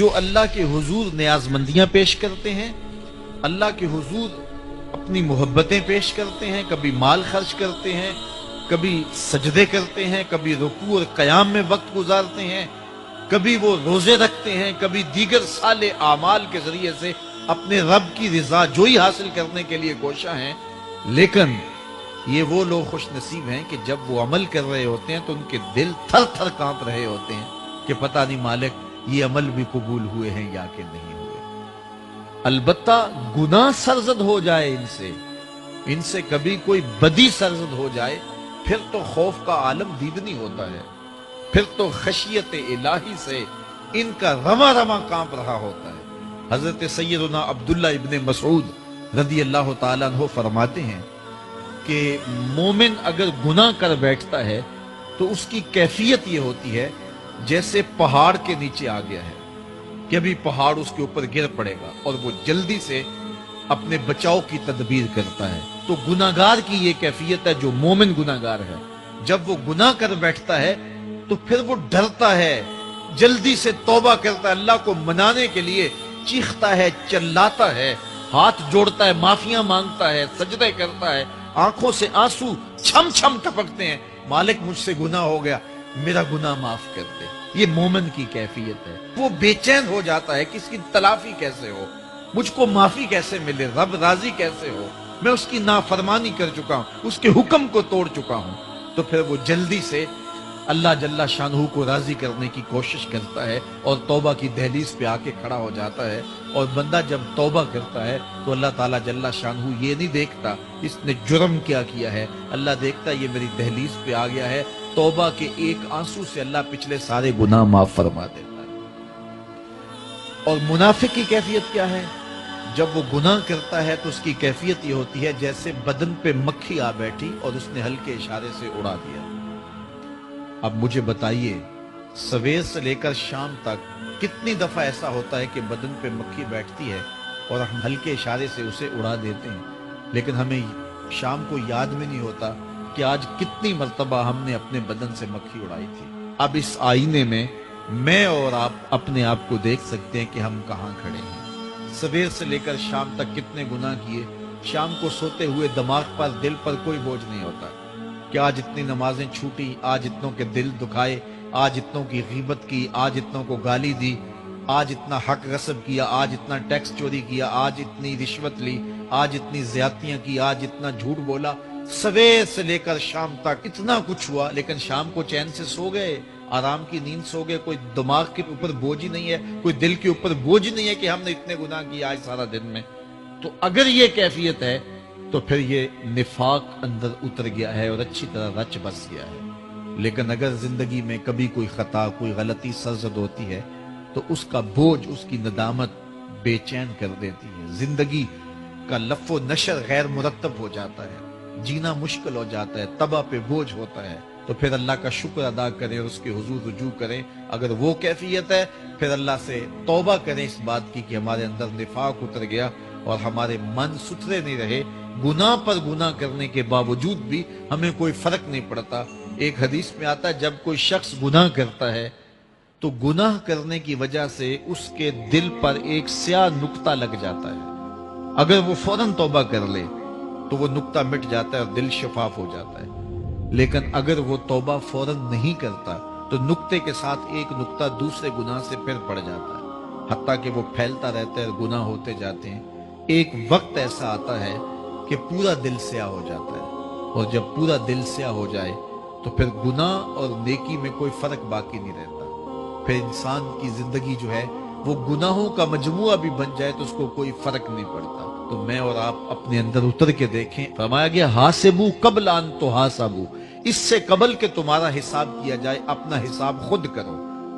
جو اللہ کے حضور نیازمندیاں پیش کرتے ہیں، اللہ کے حضور اپنی محبتیں پیش کرتے ہیں، کبھی مال خرچ کرتے ہیں، کبھی سجدے کرتے ہیں، کبھی رکوع اور قیام میں وقت گزارتے ہیں، کبھی وہ روزے رکھتے ہیں، کبھی دیگر صالح اعمال کے ذریعے سے اپنے رب کی رضا جوئی حاصل کرنے کے لیے کوشاں ہیں۔ لیکن یہ وہ لوگ خوش نصیب ہیں کہ جب وہ عمل کر رہے ہوتے ہیں تو ان کے دل تھر تھر کانپ رہے ہوتے ہیں کہ پتہ نہیں مالک یہ عمل بھی قبول ہوئے ہیں یا کہ نہیں ہوئے۔ البتہ گناہ سرزد ہو جائے ان سے کبھی کوئی بدی سرزد ہو جائے، پھر تو خوف کا عالم دیدنی ہوتا ہے، پھر تو خشیت الہی سے ان کا رواں رواں کانپ رہا ہوتا ہے۔ حضرت سیدنا عبداللہ ابن مسعود رضی اللہ تعالیٰ عنہ فرماتے ہیں کہ مومن اگر گناہ کر بیٹھتا ہے تو اس کی کیفیت یہ ہوتی ہے جیسے پہاڑ کے نیچے آ گیا ہے کہ ابھی پہاڑ اس کے اوپر گر پڑے گا، اور وہ جلدی سے اپنے بچاؤ کی تدبیر کرتا ہے۔ تو گناہگار کی یہ کیفیت ہے جو مومن گناہگار ہے، جب وہ گناہ کر بیٹھتا ہے تو پھر وہ ڈرتا ہے، جلدی سے توبہ کرتا ہے، اللہ کو منانے کے لیے چیختا ہے، چلاتا ہے، ہاتھ جوڑتا ہے، معافیاں مانگتا ہے، سجدے کرتا ہے، آنکھوں سے آنسو چھم چھم ٹپکتے ہیں، مالک مجھ سے گناہ ہو گیا، میرا گناہ معاف کر دے۔ یہ مومن کی کیفیت ہے۔ وہ بے چین ہو جاتا ہے کہ اس کی تلافی کیسے ہو، مجھ کو معافی کیسے ملے، رب راضی کیسے ہو، میں اس کی نافرمانی کر چکا ہوں، اس کے حکم کو توڑ چکا ہوں۔ تو پھر وہ جلدی سے اللہ جل شانہ کو راضی کرنے کی کوشش کرتا ہے اور توبہ کی دہلیز پہ آ کے کھڑا ہو جاتا ہے۔ اور بندہ جب توبہ کرتا ہے تو اللہ تعالیٰ جل شانہ یہ نہیں دیکھتا اس نے جرم کیا کیا ہے، اللہ دیکھتا یہ میری دہلیز پہ آ گیا ہے، توبہ کے ایک آنسو سے اللہ پچھلے سارے گناہ معاف فرما دیتا ہے۔ اور منافق کی کیفیت کیا ہے؟ جب وہ گناہ کرتا ہے تو اس کی کیفیت یہ ہوتی ہے جیسے بدن پہ مکھی آ بیٹھی اور اس نے ہلکے اشارے سے اڑا دیا۔ اب مجھے بتائیے سویر سے لے کر شام تک کتنی دفعہ ایسا ہوتا ہے کہ بدن پہ مکھی بیٹھتی ہے اور ہم ہلکے اشارے سے اسے اڑا دیتے ہیں، لیکن ہمیں شام کو یاد بھی نہیں ہوتا کہ آج کتنی مرتبہ ہم نے اپنے بدن سے مکھی اڑائی تھی۔ اب اس آئینے میں اور آپ اپنے آپ کو دیکھ سکتے ہیں کہ ہم کہاں کھڑے ہیں۔ سویر سے لے کر شام تک کتنے گناہ کیے، شام کو سوتے ہوئے دماغ پر دل پر کوئی بوجھ نہیں ہوتا کہ آج اتنی نمازیں چھوٹی، آج اتنوں کے دل دکھائے، آج اتنوں کی غیبت کی، آج اتنوں کو گالی دی، آج اتنا حق غصب کیا، آج اتنا ٹیکس چوری کیا، آج اتنی رشوت لی، آج اتنی زیادتیاں کی، آج اتنا جھوٹ بولا۔ سویر سے لے کر شام تک اتنا کچھ ہوا، لیکن شام کو چین سے سو گئے، آرام کی نیند سو گئے، کوئی دماغ کے اوپر بوجھ ہی نہیں ہے، کوئی دل کے اوپر بوجھ ہی نہیں ہے کہ ہم نے اتنے گناہ کیے آج سارا دن میں۔ تو اگر یہ کیفیت ہے تو پھر یہ نفاق اندر اتر گیا ہے اور اچھی طرح رچ بس گیا ہے۔ لیکن اگر زندگی میں کبھی کوئی خطا، کوئی غلطی سرزد ہوتی ہے تو اس کا بوجھ، اس کی ندامت بے چین کر دیتی ہے، زندگی کا لف و نشر غیر مرتب ہو جاتا ہے، جینا مشکل ہو جاتا ہے، تباہ پہ بوجھ ہوتا ہے۔ تو پھر اللہ کا شکر ادا کریں اور اس کے حضور رجوع کریں۔ اگر وہ کیفیت ہے پھر اللہ سے توبہ کریں اس بات کی کہ ہمارے اندر نفاق اتر گیا اور ہمارے من ستھرے نہیں رہے، گناہ پر گناہ کرنے کے باوجود بھی ہمیں کوئی فرق نہیں پڑتا۔ ایک حدیث میں آتا ہے جب کوئی شخص گناہ کرتا ہے تو گناہ کرنے کی وجہ سے اس کے دل پر ایک سیاہ نقطہ لگ جاتا ہے، اگر وہ فوراً توبہ کر لے تو وہ نقطہ مٹ جاتا ہے اور دل شفاف ہو جاتا ہے۔ لیکن اگر وہ توبہ فوراً نہیں کرتا تو نقطے کے ساتھ ایک نقطہ دوسرے گناہ سے پھر پڑ جاتا ہے، حتیٰ کہ وہ پھیلتا رہتا ہے اور گناہ ہوتے جاتے ہیں۔ ایک وقت ایسا آتا ہے کہ پورا دل سیاہ ہو جاتا ہے، اور جب پورا دل سیاہ ہو جائے تو پھر گناہ اور نیکی میں کوئی فرق باقی نہیں رہتا۔ پھر انسان کی زندگی جو ہے وہ گناہوں کا مجموعہ بھی بن جائے تو اس کو کوئی فرق نہیں پڑتا۔ تو میں اور آپ اپنے اندر اتر کے دیکھیں، فرمایا گیا حاسبو قبل ان تحاسبو، اس سے قبل کہ تمہارا حساب کیا جائے اپنا حساب خود کرو۔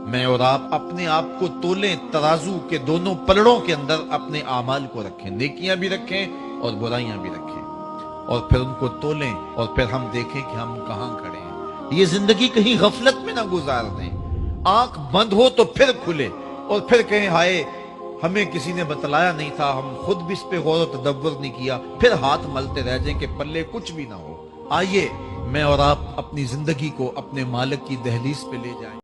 میں اور آپ اپنے آپ کو تولیں، ترازو کے دونوں پلڑوں کے اندر اپنے اعمال کو رکھیں، نیکیاں بھی رکھیں اور برائیاں بھی رکھیں، اور پھر ان کو تولیں اور پھر ہم دیکھیں کہ ہم کہاں کھڑے ہیں۔ یہ زندگی کہیں غفلت میں نہ گزار دیں، آنکھ بند ہو تو پھر کھلے اور پھر کہیں ہائے ہمیں کسی نے بتلایا نہیں تھا، ہم خود بھی اس پہ غور و تدبر نہیں کیا، پھر ہاتھ ملتے رہ جائیں کہ پلے کچھ بھی نہ ہو۔ آئیے میں اور آپ اپنی زندگی کو اپنے مالک کی دہلیز پہ لے جائیں۔